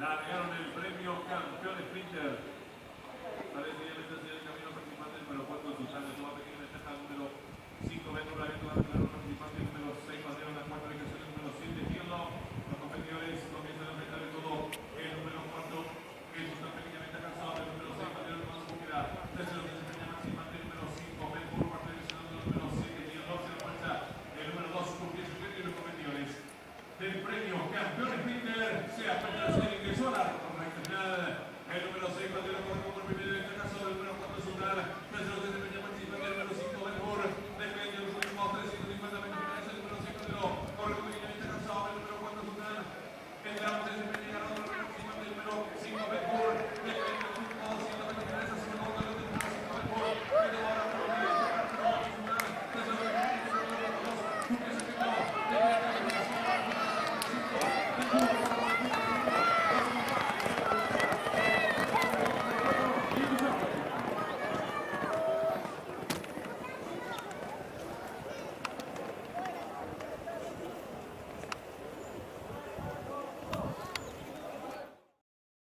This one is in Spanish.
largaron el premio campeón sprinter. Parece ya está haciendo el camino participante número 4, Susana, toma pequeña ventaja número 5, Beto Bravito, va a declarar participante número 6, Mateo, la cuarta ubicación número 7, Girlo. Los competidores comienzan a enfrentar de todo el número 4, que es una pequeña ventaja sobre el número 6, Mateo, el más búsqueda. Tercero que se empeña máximamente el número 5, Beto, por parte del número 7, Girlo, se la fuerza el número 2, porque es y los competidores del premio campeón sprinter se apenas se ingresó a la recta final. El número 6, Mateo, corre por primera vez, en el caso del número 4, Sultán. Tercero que se